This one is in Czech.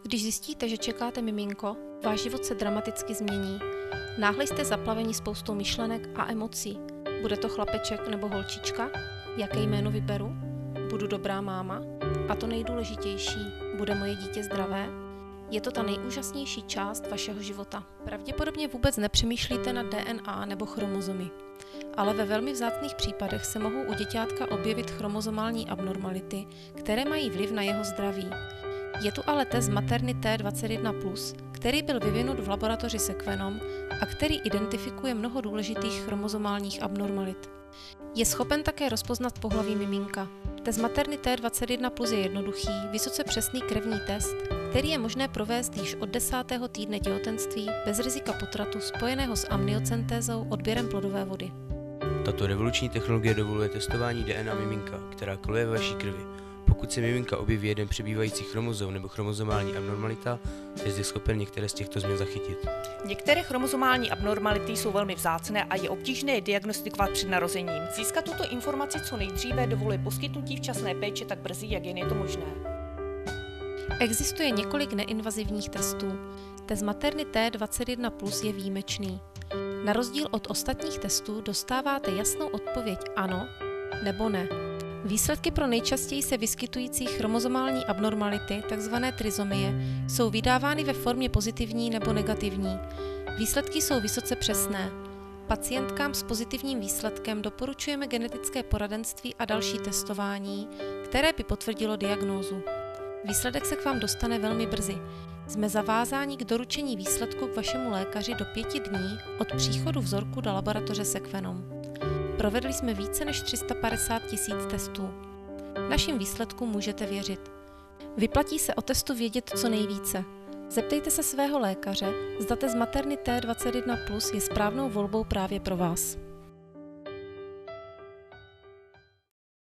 Když zjistíte, že čekáte miminko, váš život se dramaticky změní. Náhle jste zaplaveni spoustou myšlenek a emocí. Bude to chlapeček nebo holčička? Jaké jméno vyberu? Budu dobrá máma? A to nejdůležitější, bude moje dítě zdravé? Je to ta nejúžasnější část vašeho života. Pravděpodobně vůbec nepřemýšlíte nad DNA nebo chromozomy. Ale ve velmi vzácných případech se mohou u děťátka objevit chromozomální abnormality, které mají vliv na jeho zdraví. Je tu ale test Maternité 21+, který byl vyvinut v laboratoři Sequenom a který identifikuje mnoho důležitých chromozomálních abnormalit. Je schopen také rozpoznat pohlaví miminka. Test Maternité 21+ je jednoduchý, vysoce přesný krevní test, který je možné provést již od 10. týdne těhotenství bez rizika potratu spojeného s amniocentézou odběrem plodové vody. Tato revoluční technologie dovoluje testování DNA miminka, která koluje ve vaší krvi. Pokud se miminka objeví jeden přebývající chromozom nebo chromozomální abnormalita, je zde schopen některé z těchto změn zachytit. Některé chromozomální abnormality jsou velmi vzácné a je obtížné je diagnostikovat před narozením. Získat tuto informaci co nejdříve dovoluje poskytnutí včasné péče tak brzy, jak jen je to možné. Existuje několik neinvazivních testů. Test Maternité 21+ je výjimečný. Na rozdíl od ostatních testů dostáváte jasnou odpověď ano nebo ne. Výsledky pro nejčastěji se vyskytující chromozomální abnormality, takzvané trizomie, jsou vydávány ve formě pozitivní nebo negativní. Výsledky jsou vysoce přesné. Pacientkám s pozitivním výsledkem doporučujeme genetické poradenství a další testování, které by potvrdilo diagnózu. Výsledek se k vám dostane velmi brzy. Jsme zavázáni k doručení výsledku k vašemu lékaři do 5 dní od příchodu vzorku do laboratoře Sequenom. Provedli jsme více než 350 000 testů. Našim výsledkům můžete věřit. Vyplatí se o testu vědět co nejvíce. Zeptejte se svého lékaře, zda test Maternité 21+ je správnou volbou právě pro vás.